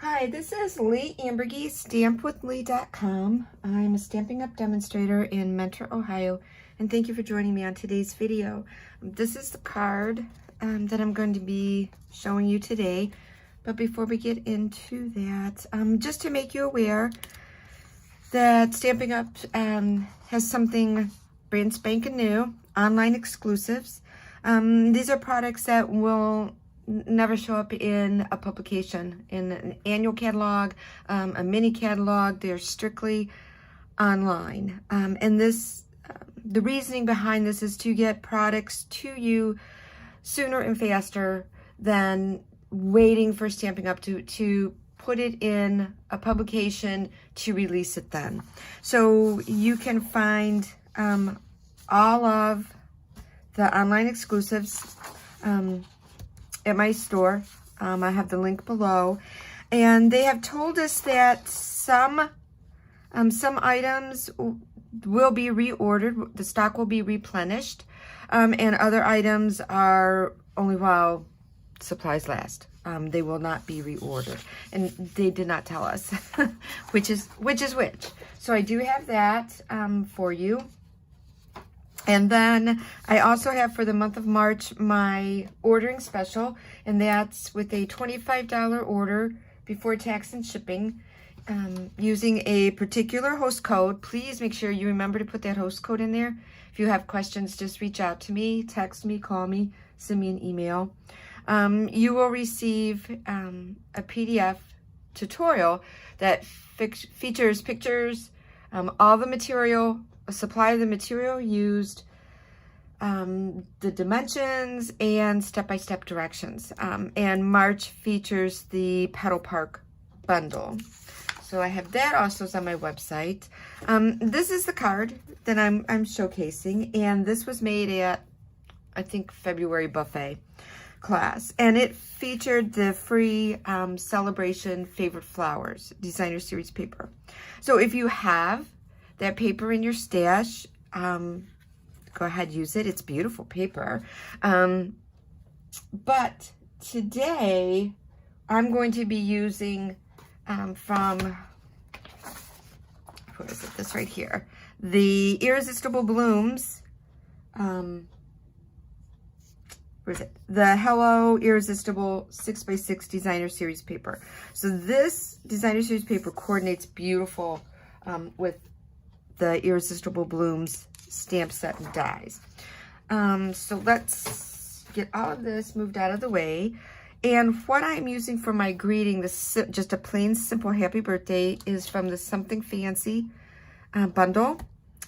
Hi, this is Leigh Ambergy, stampwithleigh.com. I'm a Stampin' Up! Demonstrator in Mentor, Ohio, and thank you for joining me on today's video. This is the card that I'm going to be showing you today. But before we get into that, just to make you aware that Stampin' Up! Has something brand spanking new, online exclusives. These are products that will never show up in a publication, in an annual catalog, a mini catalog. They're strictly online. And this, the reasoning behind this is to get products to you sooner and faster than waiting for Stampin' Up! to put it in a publication to release it then. So you can find all of the online exclusives at my store. I have the link below, and they have told us that some items will be reordered, the stock will be replenished, and other items are only while supplies last. They will not be reordered, and they did not tell us which is which. So I do have that for you. And then I also have for the month of March my ordering special, and that's with a $25 order before tax and shipping, using a particular host code. Please make sure you remember to put that host code in there. If you have questions, just reach out to me, text me, call me, send me an email. You will receive a PDF tutorial that features pictures, all the material, a supply of the material used, the dimensions, and step-by-step directions. And March features the Pedal Park bundle. So I have that also on my website. This is the card that I'm showcasing, and this was made at, I think, February buffet class, and it featured the free celebration favorite flowers designer series paper. So if you have that paper in your stash, go ahead, use it. It's beautiful paper. But today I'm going to be using from, what is it, this right here, the Irresistible Blooms, where is it? The Hello Irresistible 6x6 designer series paper. So this designer series paper coordinates beautiful with the Irresistible Blooms stamp set and dies. So let's get all of this moved out of the way. And what I'm using for my greeting, just a plain, simple happy birthday, is from the Something Fancy bundle.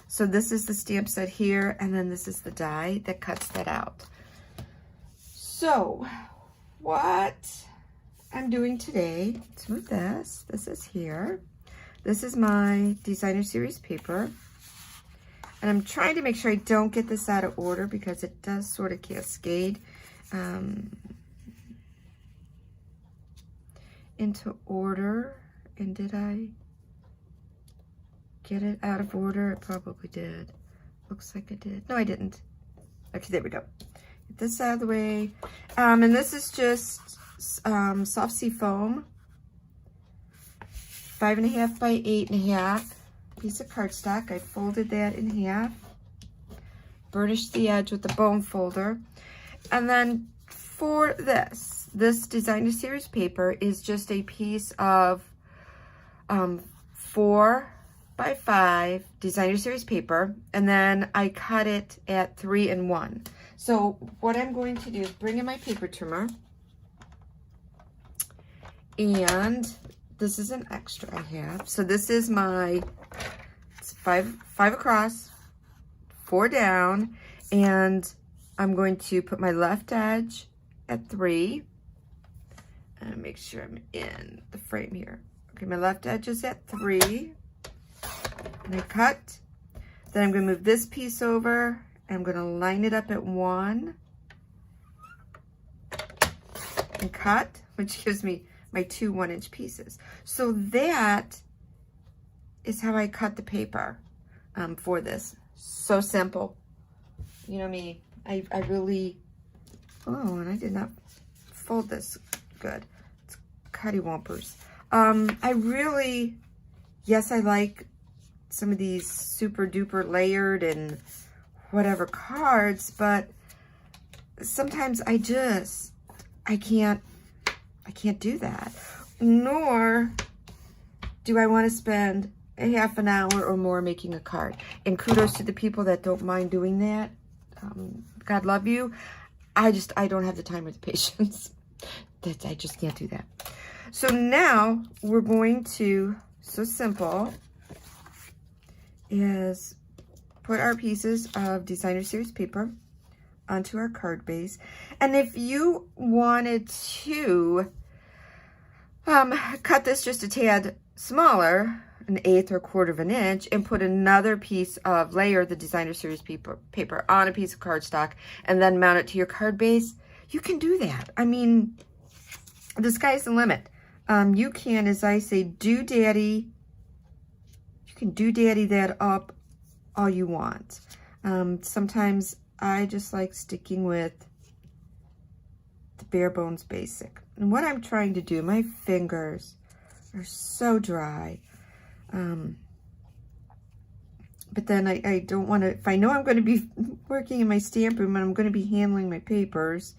So this is the stamp set here, and then this is the die that cuts that out. So what I'm doing today, let's move this. This is here. This is my designer series paper. And I'm trying to make sure I don't get this out of order because it does sort of cascade into order. And did I get it out of order? It probably did. Looks like I did. No, I didn't. Okay, there we go. Get this out of the way. And this is just soft sea foam. 5.5 by 8.5 piece of cardstock. I folded that in half, burnished the edge with the bone folder, and then for this designer series paper is just a piece of 4 by 5 designer series paper, and then I cut it at 3-in-1. So what I'm going to do is bring in my paper trimmer, and this is an extra I have. So this is my, it's five across, 4 down, and I'm going to put my left edge at 3, and make sure I'm in the frame here. Okay, my left edge is at 3, and I cut. Then I'm going to move this piece over, and I'm going to line it up at 1, and cut, which gives me my 2 1-inch pieces. So that is how I cut the paper for this. So simple. You know me, I really, oh, and I did not fold this good. It's cutty-wumpers. Yes, I like some of these super duper layered and whatever cards, but sometimes I can't do that. Nor do I want to spend a half an hour or more making a card. And kudos to the people that don't mind doing that. God love you. I don't have the time or the patience. I just can't do that. So now we're going to, so simple, is put our pieces of designer series paper onto our card base. And if you wanted to cut this just a tad smaller, an 1/8 or 1/4 of an inch, and put another piece of layer the designer series paper on a piece of cardstock and then mount it to your card base, you can do that. I mean, the sky's the limit. You can, as I say, doodaddy. You can doodaddy that up all you want. Sometimes I just like sticking with the bare bones basic. And what I'm trying to do, my fingers are so dry. But then I don't want to, if I know I'm going to be working in my stamp room and I'm going to be handling my papers,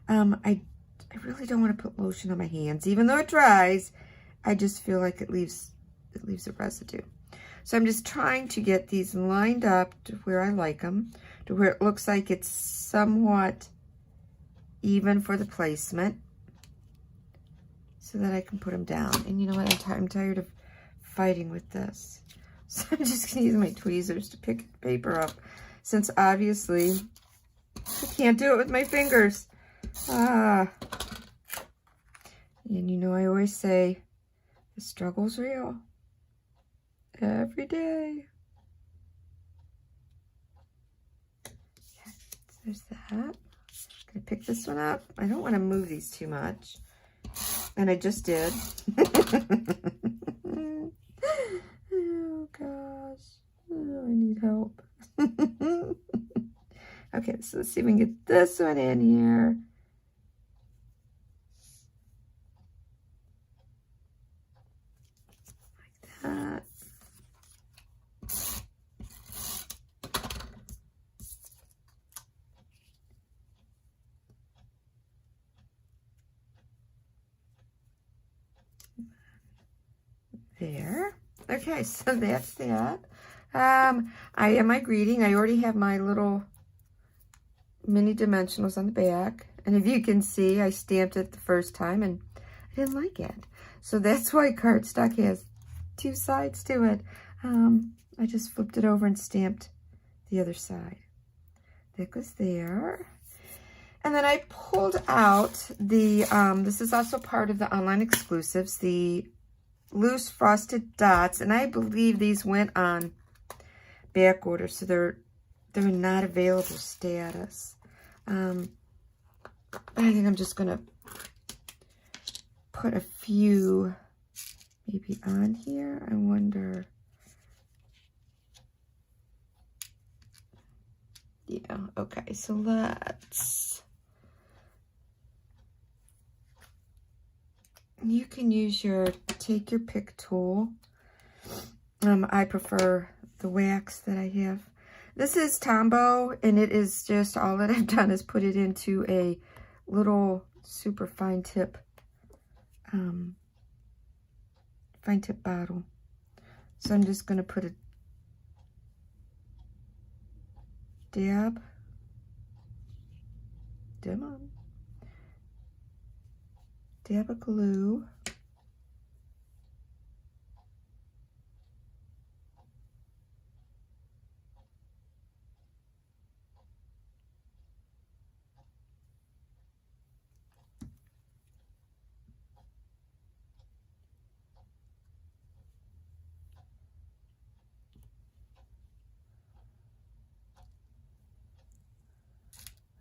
I really don't want to put lotion on my hands. Even though it dries, I just feel like it leaves a residue. So I'm just trying to get these lined up to where I like them, to where it looks like it's somewhat even for the placement, so that I can put them down. And you know what? I'm tired of fighting with this. So I'm just going to use my tweezers to pick the paper up, since obviously I can't do it with my fingers. And you know, I always say the struggle's real every day. Okay, so there's that. I'm going to pick this one up. I don't want to move these too much. And I just did. Oh, gosh. Oh, I need help. Okay, so let's see if we can get this one in here. Like that. There. Okay, so that's that. I am my greeting. I already have my little mini dimensionals on the back. And if you can see, I stamped it the first time and I didn't like it. So that's why cardstock has two sides to it. I just flipped it over and stamped the other side. That goes there. And then I pulled out the, this is also part of the online exclusives, the loose frosted dots, and I believe these went on back order, so they're not available status. I think I'm just gonna put a few maybe on here. I wonder. Yeah, okay, so let's, you can use your, take your pick tool. I prefer the wax that I have. This is Tombow, and it is just, all that I've done is put it into a little super fine tip bottle. So I'm just going to put a dab of glue.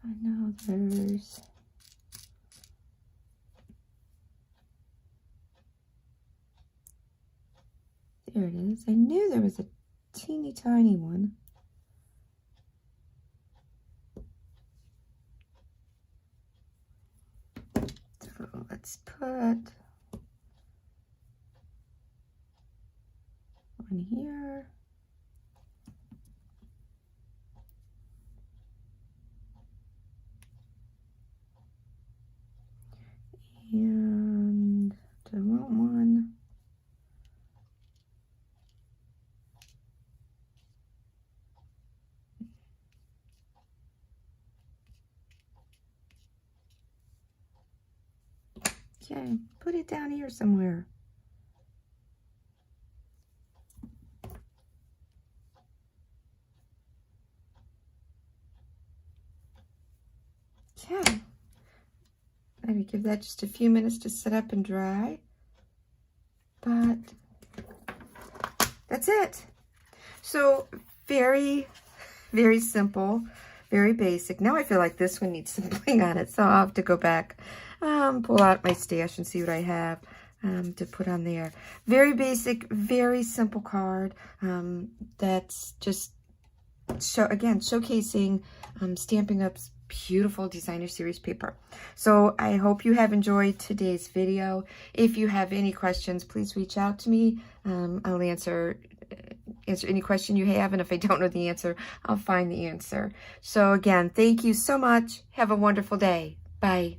I know there's, there it is. I knew there was a teeny tiny one. So let's put Okay, put it down here somewhere. Okay. Maybe give that just a few minutes to set up and dry. But that's it. So very, very simple, very basic. Now I feel like this one needs some bling on it, so I'll have to go back, pull out my stash and see what I have to put on there. Very basic, very simple card that's just, showcasing Stampin' Up's beautiful designer series paper. So I hope you have enjoyed today's video. If you have any questions, please reach out to me. I'll answer any question you have, and if I don't know the answer, I'll find the answer. So again, thank you so much. Have a wonderful day. Bye.